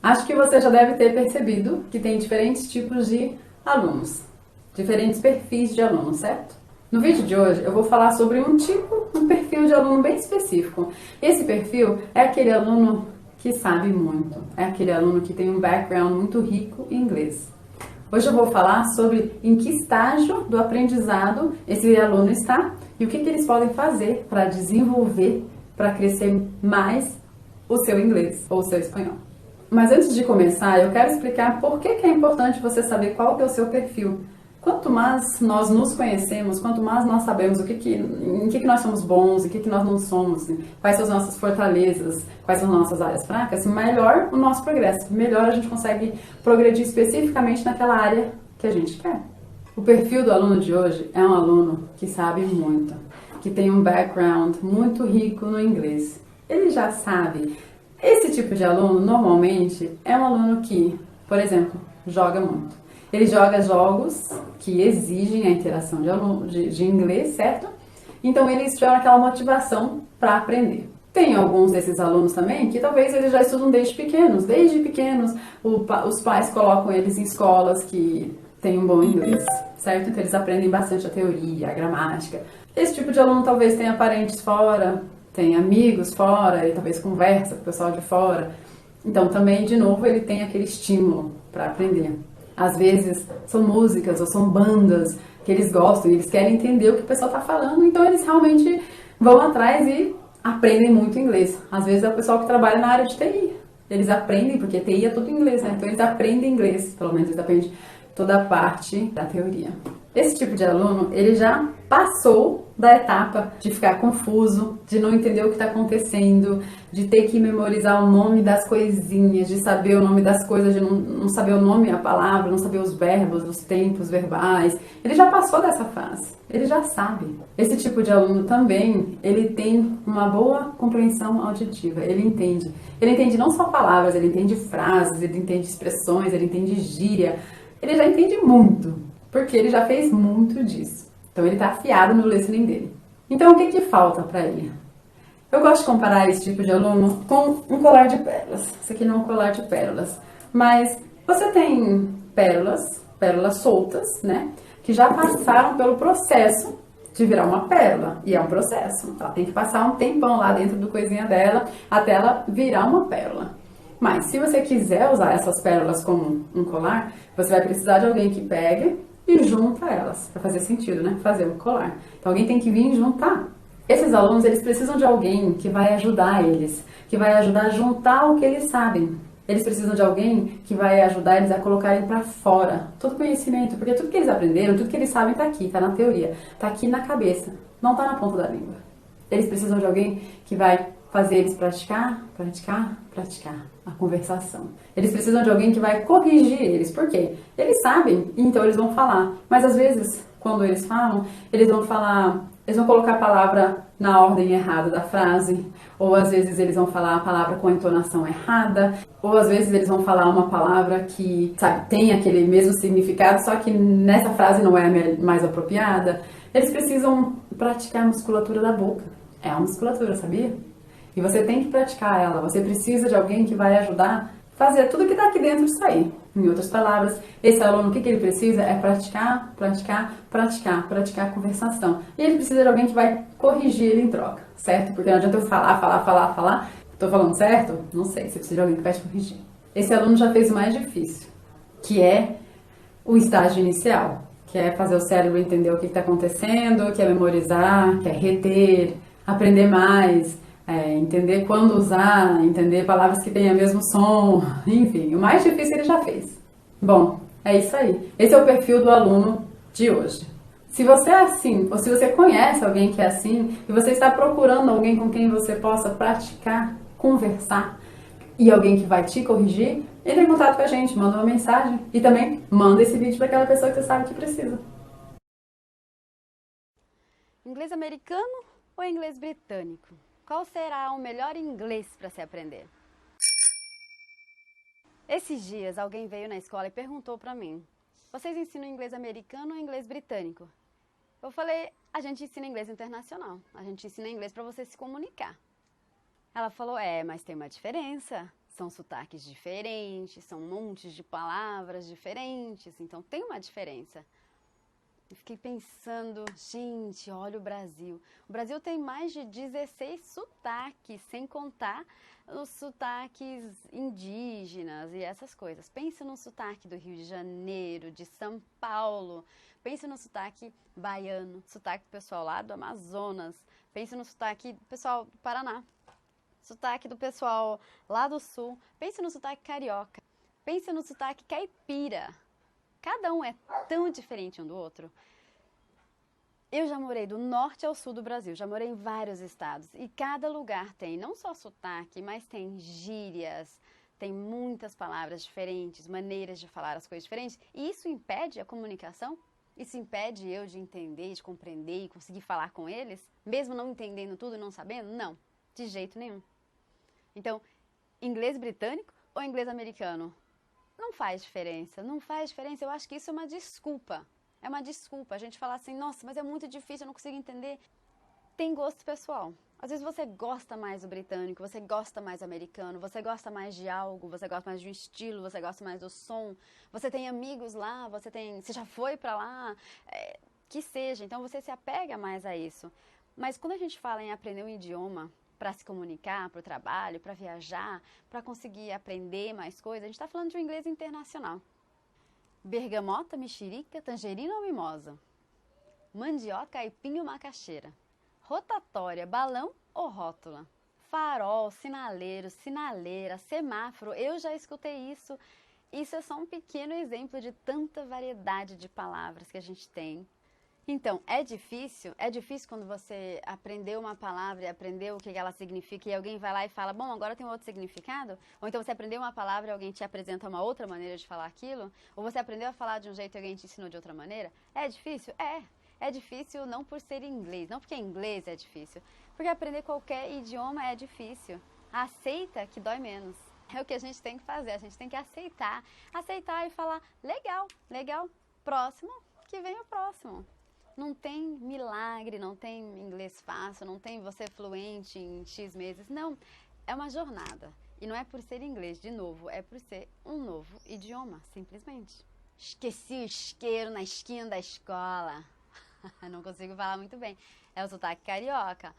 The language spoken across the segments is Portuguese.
Acho que você já deve ter percebido que tem diferentes tipos de alunos, diferentes perfis de alunos, certo? No vídeo de hoje eu vou falar sobre um perfil de aluno bem específico. Esse perfil é aquele aluno que sabe muito, é aquele aluno que tem um background muito rico em inglês. Hoje eu vou falar sobre em que estágio do aprendizado esse aluno está e o que eles podem fazer para desenvolver, para crescer mais o seu inglês ou o seu espanhol. Mas antes de começar, eu quero explicar por que é importante você saber qual que é o seu perfil. Quanto mais nós nos conhecemos, quanto mais nós sabemos em que nós somos bons, em que nós não somos, quais são as nossas fortalezas, quais são as nossas áreas fracas, melhor o nosso progresso, melhor a gente consegue progredir especificamente naquela área que a gente quer. O perfil do aluno de hoje é um aluno que sabe muito, que tem um background muito rico no inglês. Ele já sabe. Esse tipo de aluno, normalmente, é um aluno que, por exemplo, joga muito. Ele joga jogos que exigem a interação de inglês, certo? Então eles tiveram aquela motivação para aprender. Tem alguns desses alunos também que talvez eles já estudam desde pequenos. Desde pequenos, os pais colocam eles em escolas que têm um bom inglês, certo? Então eles aprendem bastante a teoria, a gramática. Esse tipo de aluno talvez tenha parentes fora, tem amigos fora e talvez conversa com o pessoal de fora. Então também, de novo, ele tem aquele estímulo para aprender. Às vezes são músicas ou são bandas que eles gostam e eles querem entender o que o pessoal está falando, então eles realmente vão atrás e aprendem muito inglês. Às vezes é o pessoal que trabalha na área de TI. Eles aprendem, porque TI é tudo inglês, né? Então eles aprendem inglês, pelo menos eles aprendem toda a parte da teoria. Esse tipo de aluno, ele já passou da etapa de ficar confuso, de não entender o que está acontecendo, de ter que memorizar o nome das coisinhas, de saber o nome das coisas, de não saber o nome, a palavra, não saber os verbos, os tempos verbais. Ele já passou dessa fase, ele já sabe. Esse tipo de aluno também, ele tem uma boa compreensão auditiva, ele entende. Ele entende não só palavras, ele entende frases, ele entende expressões, ele entende gíria. Ele já entende muito, porque ele já fez muito disso. Então ele está afiado no listening dele. Então o que falta para ele? Eu gosto de comparar esse tipo de aluno com um colar de pérolas. Isso aqui não é um colar de pérolas, mas você tem pérolas soltas, né? Que já passaram pelo processo de virar uma pérola. E é um processo. Ela tem que passar um tempão lá dentro do coisinha dela até ela virar uma pérola. Mas se você quiser usar essas pérolas como um colar, você vai precisar de alguém que pegue e junta elas, para fazer sentido, né? Fazer um colar. Então alguém tem que vir juntar. Esses alunos, eles precisam de alguém que vai ajudar eles, que vai ajudar a juntar o que eles sabem. Eles precisam de alguém que vai ajudar eles a colocarem para fora todo o conhecimento, porque tudo que eles aprenderam, tudo que eles sabem está aqui, está na teoria, está aqui na cabeça, não está na ponta da língua. Eles precisam de alguém que vai fazer eles praticar a conversação. Eles precisam de alguém que vai corrigir eles. Por quê? Eles sabem, então eles vão falar. Mas às vezes, quando eles falam, eles vão colocar a palavra na ordem errada da frase, ou às vezes eles vão falar a palavra com a entonação errada, ou às vezes eles vão falar uma palavra que, sabe, tem aquele mesmo significado, só que nessa frase não é a mais apropriada. Eles precisam praticar a musculatura da boca. É uma musculatura, sabia? E você tem que praticar ela. Você precisa de alguém que vai ajudar a fazer tudo que está aqui dentro sair. Em outras palavras, esse aluno, o que ele precisa é praticar a conversação. E ele precisa de alguém que vai corrigir ele em troca, certo? Porque não adianta eu falar. Tô falando certo? Não sei. Você precisa de alguém que vai te corrigir. Esse aluno já fez o mais difícil, que é o estágio inicial, que é fazer o cérebro entender o que está acontecendo, que é memorizar, que é reter, aprender mais, entender quando usar, entender palavras que têm o mesmo som, enfim, o mais difícil ele já fez. Bom, é isso aí. Esse é o perfil do aluno de hoje. Se você é assim, ou se você conhece alguém que é assim, e você está procurando alguém com quem você possa praticar, conversar, e alguém que vai te corrigir, entre em contato com a gente, manda uma mensagem e também manda esse vídeo para aquela pessoa que você sabe que precisa. Inglês americano ou inglês britânico? Qual será o melhor inglês para se aprender? Esses dias alguém veio na escola e perguntou para mim: vocês ensinam inglês americano ou inglês britânico? Eu falei: a gente ensina inglês internacional, a gente ensina inglês para você se comunicar. Ela falou: mas tem uma diferença. São sotaques diferentes, são montes de palavras diferentes, então tem uma diferença. Eu fiquei pensando, gente, olha o Brasil. O Brasil tem mais de 16 sotaques, sem contar os sotaques indígenas e essas coisas. Pensa no sotaque do Rio de Janeiro, de São Paulo. Pensa no sotaque baiano, sotaque do pessoal lá do Amazonas. Pensa no sotaque do pessoal do Paraná, sotaque do pessoal lá do Sul. Pensa no sotaque carioca. Pensa no sotaque caipira. Cada um é tão diferente um do outro. Eu já morei do norte ao sul do Brasil, já morei em vários estados. E cada lugar tem não só sotaque, mas tem gírias, tem muitas palavras diferentes, maneiras de falar as coisas diferentes. E isso impede a comunicação? Isso impede eu de entender, de compreender e conseguir falar com eles? Mesmo não entendendo tudo e não sabendo? Não, de jeito nenhum. Então, inglês britânico ou inglês americano? Não faz diferença, não faz diferença. Eu acho que isso é uma desculpa. É uma desculpa a gente falar assim, nossa, mas é muito difícil, eu não consigo entender. Tem gosto pessoal. Às vezes você gosta mais do britânico, você gosta mais do americano, você gosta mais de algo, você gosta mais de um estilo, você gosta mais do som. Você tem amigos lá, você já foi pra lá, que seja. Então você se apega mais a isso. Mas quando a gente fala em aprender um idioma, para se comunicar, para o trabalho, para viajar, para conseguir aprender mais coisas, a gente está falando de um inglês internacional. Bergamota, mexerica, tangerina ou mimosa? Mandioca, aipim ou macaxeira? Rotatória, balão ou rótula? Farol, sinaleiro, sinaleira, semáforo, eu já escutei isso. Isso é só um pequeno exemplo de tanta variedade de palavras que a gente tem. Então, é difícil quando você aprendeu uma palavra e aprendeu o que ela significa e alguém vai lá e fala, bom, agora tem um outro significado? Ou então você aprendeu uma palavra e alguém te apresenta uma outra maneira de falar aquilo? Ou você aprendeu a falar de um jeito e alguém te ensinou de outra maneira? É difícil? É difícil não por ser inglês, não porque inglês é difícil, porque aprender qualquer idioma é difícil. Aceita que dói menos. É o que a gente tem que fazer, a gente tem que aceitar e falar, legal, próximo, que vem o próximo. Não tem milagre, não tem inglês fácil, não tem você fluente em X meses. Não, é uma jornada. E não é por ser inglês, de novo, é por ser um novo idioma, simplesmente. Esqueci o isqueiro na esquina da escola. Não consigo falar muito bem. É o sotaque carioca.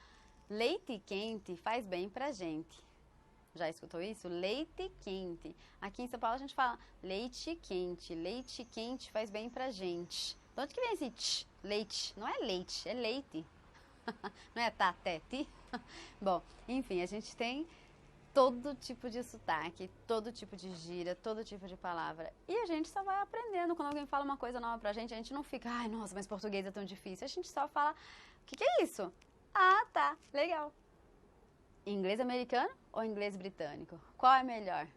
Leite quente faz bem pra gente. Já escutou isso? Leite quente. Aqui em São Paulo a gente fala leite quente. Leite quente faz bem pra gente. De onde que vem esse tch? Leite? Não é leite, é leite. Não é tatete? Bom, enfim, a gente tem todo tipo de sotaque, todo tipo de gíria, todo tipo de palavra. E a gente só vai aprendendo. Quando alguém fala uma coisa nova pra gente, a gente não fica, ai, nossa, mas português é tão difícil. A gente só fala, o que é isso? Ah, tá, legal. Inglês americano ou inglês britânico? Qual é melhor?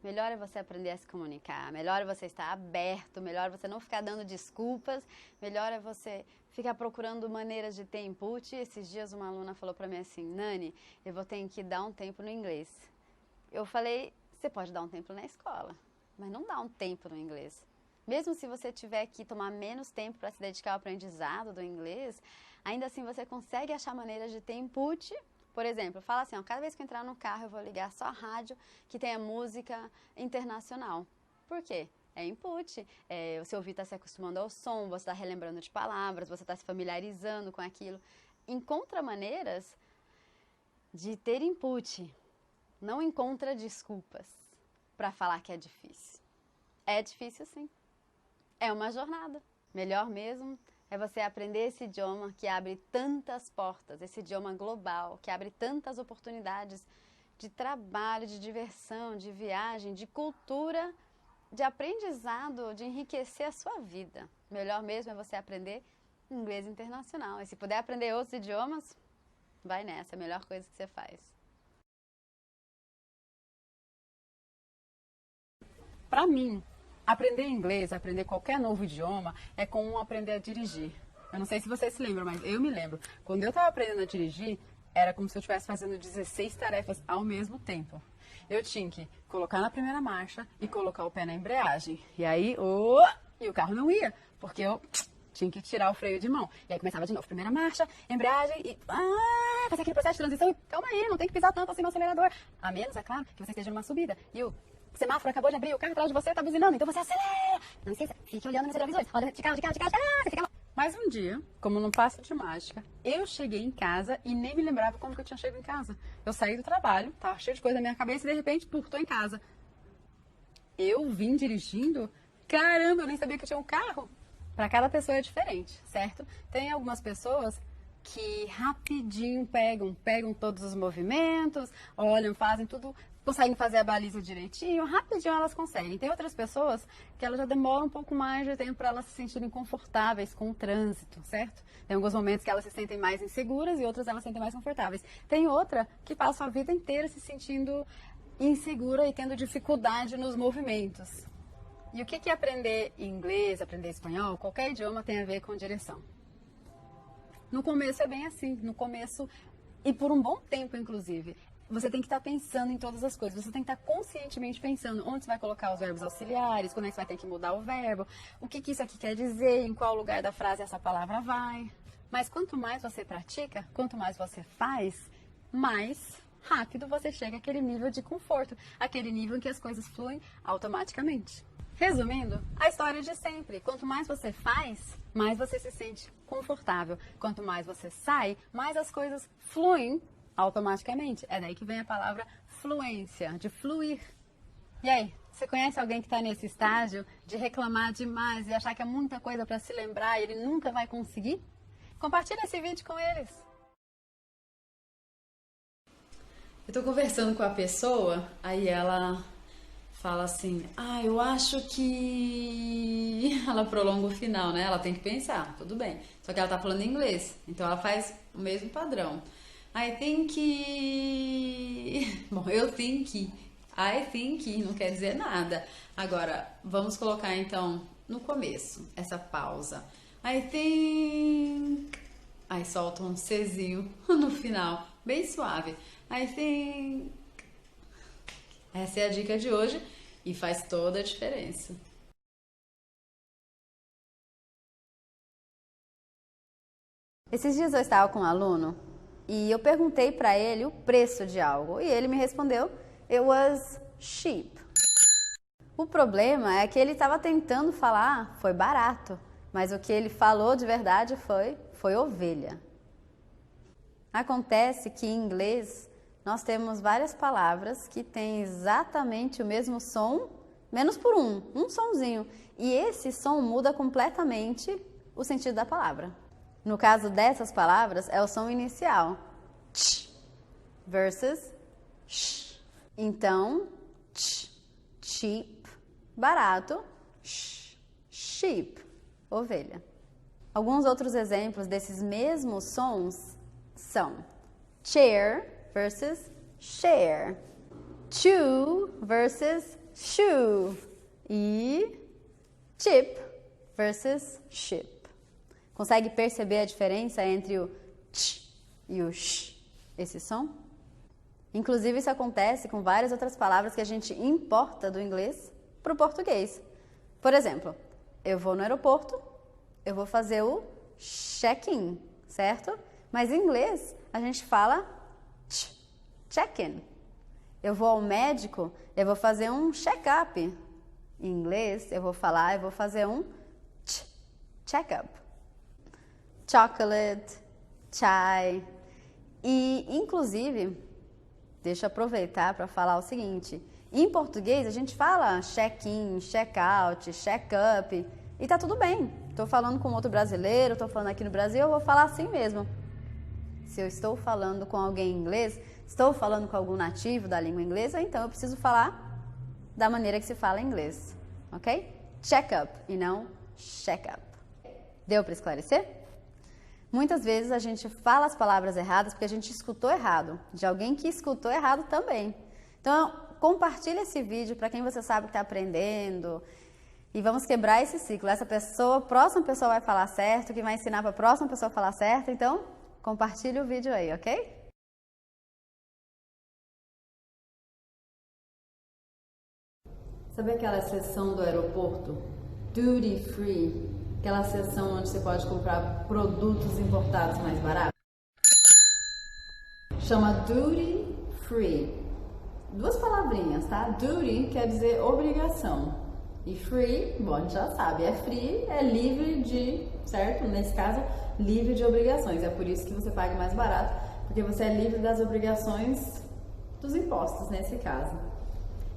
Melhor é você aprender a se comunicar, melhor é você estar aberto, melhor é você não ficar dando desculpas, melhor é você ficar procurando maneiras de ter input. Esses dias uma aluna falou pra mim assim, Nani, eu vou ter que dar um tempo no inglês. Eu falei, você pode dar um tempo na escola, mas não dá um tempo no inglês. Mesmo se você tiver que tomar menos tempo para se dedicar ao aprendizado do inglês, ainda assim você consegue achar maneiras de ter input. Por exemplo, fala assim, ó, cada vez que eu entrar no carro eu vou ligar só a rádio que tenha música internacional. Por quê? É input, o seu ouvido está se acostumando ao som, você está relembrando de palavras, você está se familiarizando com aquilo. Encontra maneiras de ter input, não encontra desculpas para falar que é difícil. É difícil sim, é uma jornada. Melhor mesmo é você aprender esse idioma que abre tantas portas, esse idioma global, que abre tantas oportunidades de trabalho, de diversão, de viagem, de cultura, de aprendizado, de enriquecer a sua vida. Melhor mesmo é você aprender inglês internacional. E se puder aprender outros idiomas, vai nessa, é a melhor coisa que você faz. Para mim, aprender inglês, aprender qualquer novo idioma, é como aprender a dirigir. Eu não sei se vocês se lembram, mas eu me lembro. Quando eu estava aprendendo a dirigir, era como se eu estivesse fazendo 16 tarefas ao mesmo tempo. Eu tinha que colocar na primeira marcha e colocar o pé na embreagem. E aí, e o carro não ia, porque eu tinha que tirar o freio de mão. E aí começava de novo, primeira marcha, embreagem e... fazer aquele processo de transição e calma aí, não tem que pisar tanto assim no acelerador. A menos, é claro, que você esteja numa subida e o semáforo acabou de abrir, o carro atrás de você tá buzinando, então você acelera. Não esqueça, fique olhando nos retrovisores. Olha de carro, você fica lá. Mas um dia, como num passe de mágica, eu cheguei em casa e nem me lembrava como que eu tinha chegado em casa. Eu saí do trabalho, tava cheio de coisa na minha cabeça e de repente, tô em casa. Eu vim dirigindo, caramba, eu nem sabia que eu tinha um carro. Para cada pessoa é diferente, certo? Tem algumas pessoas que rapidinho pegam todos os movimentos, olham, fazem tudo, conseguem fazer a baliza direitinho, rapidinho elas conseguem. Tem outras pessoas que elas já demoram um pouco mais de tempo para elas se sentirem confortáveis com o trânsito, certo? Tem alguns momentos que elas se sentem mais inseguras e outras elas se sentem mais confortáveis. Tem outra que passa a vida inteira se sentindo insegura e tendo dificuldade nos movimentos. E o que é aprender inglês, aprender espanhol, qualquer idioma tem a ver com direção. No começo é bem assim, no começo, e por um bom tempo inclusive, você tem que estar pensando em todas as coisas, você tem que estar conscientemente pensando onde você vai colocar os verbos auxiliares, quando é que você vai ter que mudar o verbo, o que isso aqui quer dizer, em qual lugar da frase essa palavra vai. Mas quanto mais você pratica, quanto mais você faz, mais rápido você chega àquele nível de conforto, aquele nível em que as coisas fluem automaticamente. Resumindo, a história de sempre. Quanto mais você faz, mais você se sente confortável. Quanto mais você sai, mais as coisas fluem automaticamente. É daí que vem a palavra fluência, de fluir. E aí, você conhece alguém que está nesse estágio de reclamar demais e achar que é muita coisa para se lembrar e ele nunca vai conseguir? Compartilha esse vídeo com eles. Eu tô conversando com a pessoa, aí ela fala assim, eu acho que... Ela prolonga o final, né? Ela tem que pensar, tudo bem. Só que ela tá falando em inglês, então ela faz o mesmo padrão. I think... Bom, eu think... I think não quer dizer nada. Agora, vamos colocar então no começo, essa pausa. I think... Aí solta um Czinho no final, bem suave. I think... Essa é a dica de hoje e faz toda a diferença. Esses dias eu estava com um aluno e eu perguntei para ele o preço de algo e ele me respondeu, it was cheap. O problema é que ele estava tentando falar, foi barato, mas o que ele falou de verdade foi ovelha. Acontece que em inglês nós temos várias palavras que têm exatamente o mesmo som, menos por um sonzinho. E esse som muda completamente o sentido da palavra. No caso dessas palavras, é o som inicial. Ch versus sh. Então, ch, cheap, barato, sh, sheep, ovelha. Alguns outros exemplos desses mesmos sons são chair versus share, chew versus shoe e chip versus ship. Consegue perceber a diferença entre o ch e o sh, esse som? Inclusive isso acontece com várias outras palavras que a gente importa do inglês para o português. Por exemplo, eu vou no aeroporto, eu vou fazer o check-in, certo? Mas em inglês a gente fala check-in. Eu vou ao médico, eu vou fazer um check-up. Em inglês eu vou fazer um check-up. Chocolate, chai. E inclusive, deixa eu aproveitar para falar o seguinte, em português a gente fala check-in, check-out, check-up e tá tudo bem. Estou falando com outro brasileiro, estou falando aqui no Brasil, eu vou falar assim mesmo. Se eu estou falando com alguém em inglês, estou falando com algum nativo da língua inglesa, então eu preciso falar da maneira que se fala em inglês, ok? Check-up e não check-up. Deu para esclarecer? Muitas vezes a gente fala as palavras erradas porque a gente escutou errado, de alguém que escutou errado também. Então, compartilha esse vídeo para quem você sabe que está aprendendo e vamos quebrar esse ciclo. Essa pessoa, a próxima pessoa vai falar certo, que vai ensinar para a próxima pessoa a falar certo, então compartilha o vídeo aí, ok? Sabe aquela seção do aeroporto? Duty free. Aquela seção onde você pode comprar produtos importados mais baratos? chama duty free. Duas palavrinhas, tá? Duty quer dizer obrigação. E free, bom, a gente já sabe, é free, é livre de, certo? Nesse caso, livre de obrigações. É por isso que você paga mais barato, porque você é livre das obrigações dos impostos, nesse caso.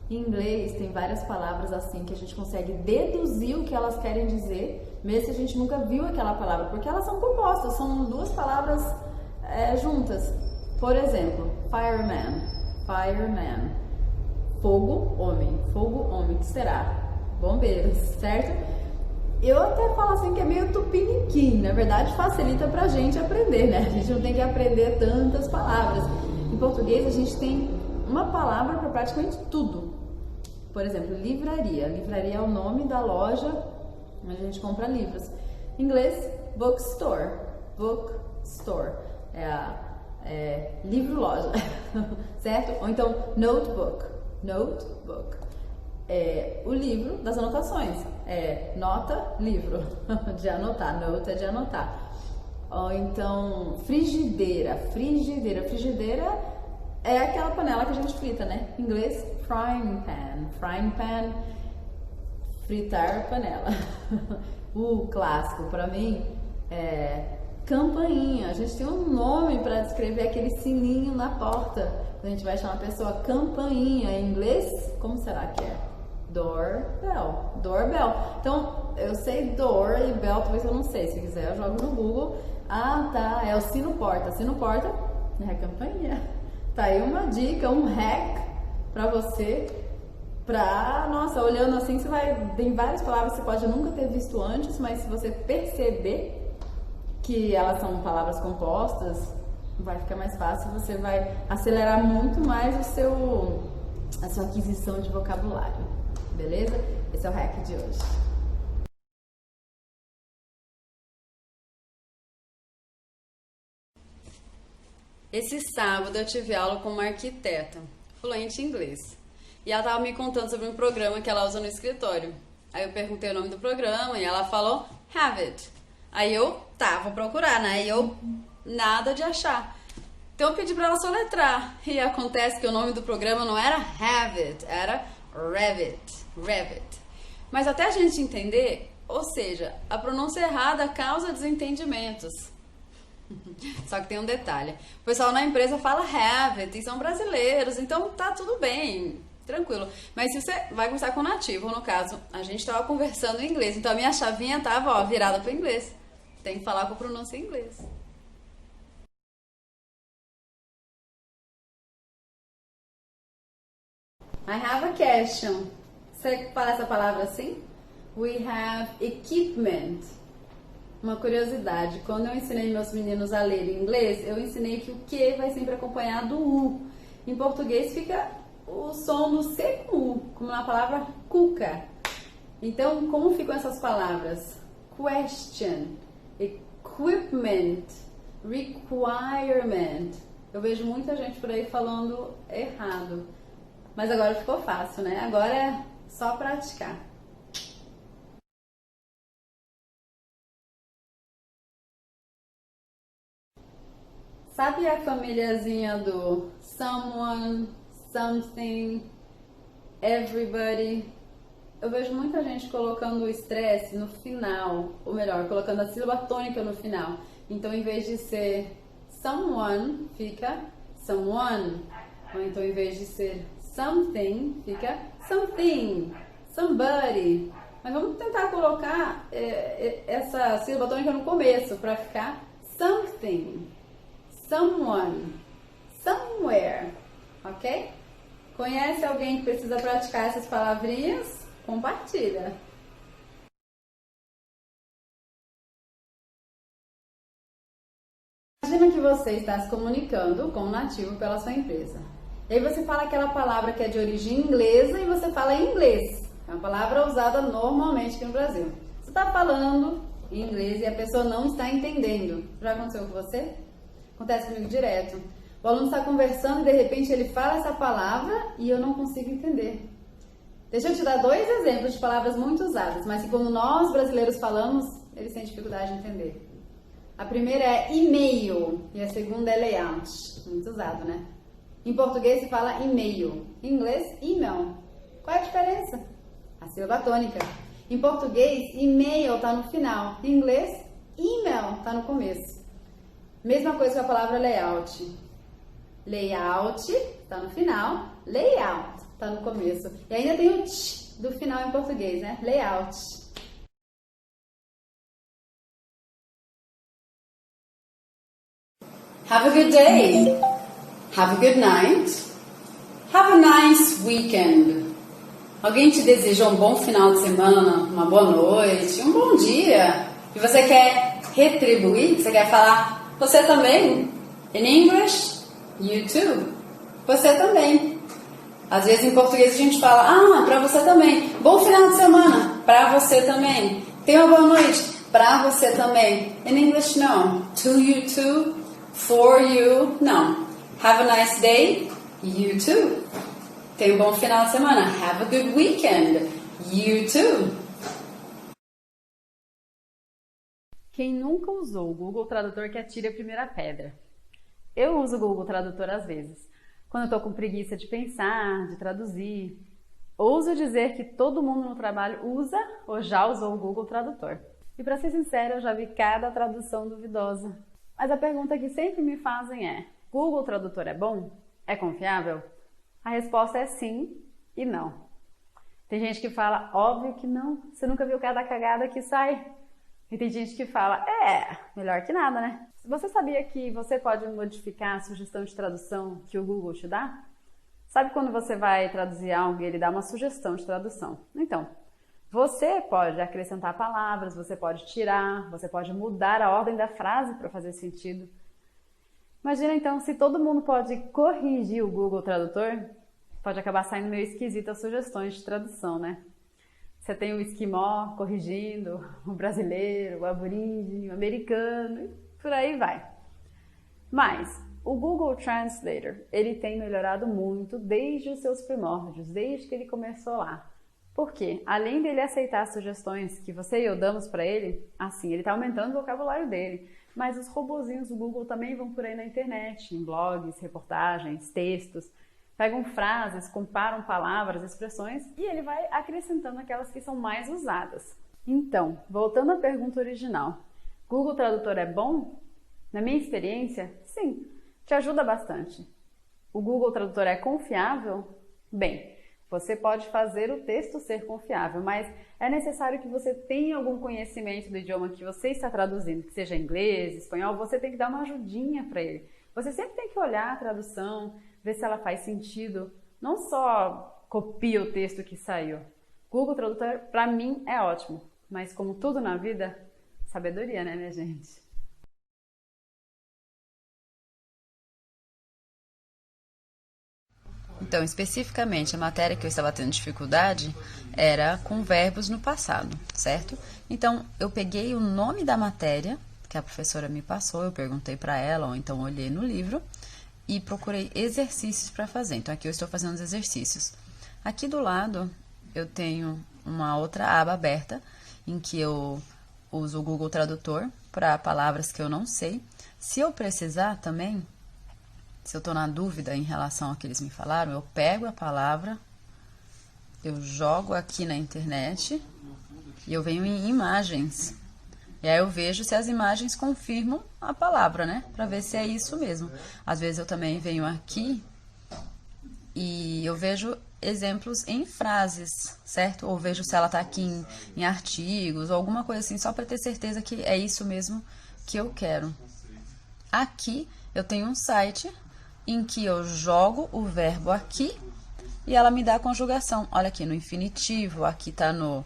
Em inglês, tem várias palavras assim que a gente consegue deduzir o que elas querem dizer, mesmo se a gente nunca viu aquela palavra, porque elas são compostas, são duas palavras juntas. Por exemplo, fireman, fireman. Fogo, homem, que será? Bombeiros, certo? Eu até falo assim que é meio tupiniquim, na verdade facilita pra gente aprender, né? A gente não tem que aprender tantas palavras. Em português a gente tem uma palavra para praticamente tudo. Por exemplo, livraria. Livraria é o nome da loja onde a gente compra livros. Em inglês, bookstore. Bookstore. Livro-loja, certo? Ou então, notebook. Notebook. O livro das anotações. Nota, livro. De anotar. Nota é de anotar. Ou então, frigideira. Frigideira. Frigideira é aquela panela que a gente frita, né? Em inglês, frying pan. Frying pan, fritar panela. O clássico para mim é campainha. A gente tem um nome para descrever aquele sininho na porta. A gente vai chamar a pessoa campainha. Em inglês, como será que é? Doorbell. Doorbell. Então, eu sei door e bell, talvez eu não sei. Se quiser, eu jogo no Google. Ah, tá. É o sino porta. Sino porta é a campainha. Tá aí uma dica, um hack pra você. Nossa, olhando assim, você vai. Tem várias palavras que você pode nunca ter visto antes, mas se você perceber que elas são palavras compostas, vai ficar mais fácil, você vai acelerar muito mais a sua aquisição de vocabulário, beleza? Esse é o hack de hoje. Esse sábado eu tive aula com uma arquiteta, fluente em inglês, e ela estava me contando sobre um programa que ela usa no escritório. Aí eu perguntei o nome do programa e ela falou Have It. Aí eu, vou procurar, né? E eu, nada de achar. Então eu pedi pra ela soletrar. E acontece que o nome do programa não era Have It, era Revit. Revit. Mas até a gente entender, ou seja, a pronúncia errada causa desentendimentos. Só que tem um detalhe. O pessoal na empresa fala Have It e são brasileiros, então tá tudo bem, tranquilo. Mas se você vai conversar com o nativo, no caso, a gente tava conversando em inglês, então a minha chavinha tava, virada pro inglês. Tem que falar com a pronúncia em inglês. I have a question. Você fala essa palavra assim? We have equipment. Uma curiosidade, quando eu ensinei meus meninos a ler em inglês, eu ensinei que o que vai sempre acompanhar do U. Em português fica o som do C com U, como na palavra cuca. Então, como ficam essas palavras? Question, equipment, requirement. Eu vejo muita gente por aí falando errado. Mas agora ficou fácil, né? Agora é só praticar. Sabe a famíliazinha do someone, something, everybody? Eu vejo muita gente colocando o estresse no final, ou melhor, colocando a sílaba tônica no final. Então, em vez de ser someone, fica someone. Ou então, em vez de ser something, fica something, somebody. Mas vamos tentar colocar essa sílaba tônica no começo, para ficar something, someone, somewhere, ok? Conhece alguém que precisa praticar essas palavrinhas? Compartilha. Imagina que você está se comunicando com um nativo pela sua empresa. E aí você fala aquela palavra que é de origem inglesa e você fala em inglês. É uma palavra usada normalmente aqui no Brasil. Você está falando em inglês e a pessoa não está entendendo. Já aconteceu com você? Acontece comigo direto. O aluno está conversando e de repente ele fala essa palavra e eu não consigo entender. Deixa eu te dar 2 exemplos de palavras muito usadas, mas que quando nós brasileiros falamos, eles têm dificuldade de entender. A primeira é e-mail e a segunda é layout. Muito usado, né? Em português se fala e-mail. Em inglês, email. Qual é a diferença? A sílaba tônica. Em português, e-mail está no final. Em inglês, email está no começo. Mesma coisa com a palavra layout. Layout está no final, layout está no começo. E ainda tem o t do final em português, né? Layout. Have a good day. Have a good night. Have a nice weekend. Alguém te deseja um bom final de semana, uma boa noite, um bom dia, e você quer retribuir, você quer falar, você também? In English, you too. Você também. Às vezes em português a gente fala, pra você também. Bom final de semana, pra você também. Tenha uma boa noite, pra você também. In English, no. To you too, for you, não. Have a nice day, you too. Tenha um bom final de semana. Have a good weekend. You too. Quem nunca usou o Google Tradutor que atire a primeira pedra? Eu uso o Google Tradutor às vezes. Quando eu tô com preguiça de pensar, de traduzir. Ouso dizer que todo mundo no trabalho usa ou já usou o Google Tradutor. E para ser sincera, eu já vi cada tradução duvidosa. Mas a pergunta que sempre me fazem é: Google Tradutor é bom? É confiável? A resposta é sim e não. Tem gente que fala, óbvio que não, você nunca viu cada cagada que sai. E tem gente que fala, melhor que nada, né? Você sabia que você pode modificar a sugestão de tradução que o Google te dá? Sabe quando você vai traduzir algo e ele dá uma sugestão de tradução? Então, você pode acrescentar palavras, você pode tirar, você pode mudar a ordem da frase para fazer sentido. Imagina então, se todo mundo pode corrigir o Google Tradutor, pode acabar saindo meio esquisito as sugestões de tradução, né? Você tem o esquimó corrigindo, o brasileiro, o aborígene, o americano, e por aí vai. Mas o Google Translator, ele tem melhorado muito desde os seus primórdios, desde que ele começou lá. Por quê? Além dele aceitar as sugestões que você e eu damos para ele, assim, ele está aumentando o vocabulário dele. Mas os robozinhos do Google também vão por aí na internet, em blogs, reportagens, textos, pegam frases, comparam palavras, expressões e ele vai acrescentando aquelas que são mais usadas. Então, voltando à pergunta original, Google Tradutor é bom? Na minha experiência, sim, te ajuda bastante. O Google Tradutor é confiável? Bem, você pode fazer o texto ser confiável, mas é necessário que você tenha algum conhecimento do idioma que você está traduzindo, que seja inglês, espanhol, você tem que dar uma ajudinha para ele. Você sempre tem que olhar a tradução, ver se ela faz sentido, não só copia o texto que saiu. Google Tradutor, para mim, é ótimo, mas como tudo na vida, sabedoria, né, minha gente? Então, especificamente, a matéria que eu estava tendo dificuldade era com verbos no passado, certo? Então, eu peguei o nome da matéria que a professora me passou, eu perguntei para ela, ou então olhei no livro, e procurei exercícios para fazer. Então, aqui eu estou fazendo os exercícios. Aqui do lado, eu tenho uma outra aba aberta, em que eu uso o Google Tradutor para palavras que eu não sei. Se eu precisar também, se eu estou na dúvida em relação ao que eles me falaram, eu pego a palavra, eu jogo aqui na internet e eu venho em imagens. E aí eu vejo se as imagens confirmam a palavra, né? Para ver se é isso mesmo. Às vezes eu também venho aqui e eu vejo exemplos em frases, certo? Ou vejo se ela está aqui em artigos ou alguma coisa assim, só para ter certeza que é isso mesmo que eu quero. Aqui eu tenho um site em que eu jogo o verbo aqui e ela me dá a conjugação. Olha aqui, no infinitivo, aqui está no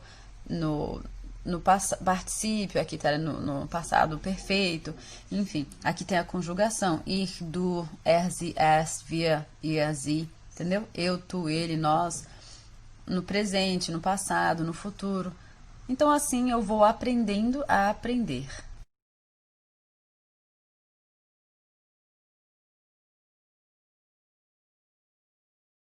particípio, aqui está no passado perfeito, enfim, aqui tem a conjugação. Ich, du, er, sie, es, wir, ihr, sie, entendeu? Eu, tu, ele, nós, no presente, no passado, no futuro. Então, assim, eu vou aprendendo a aprender.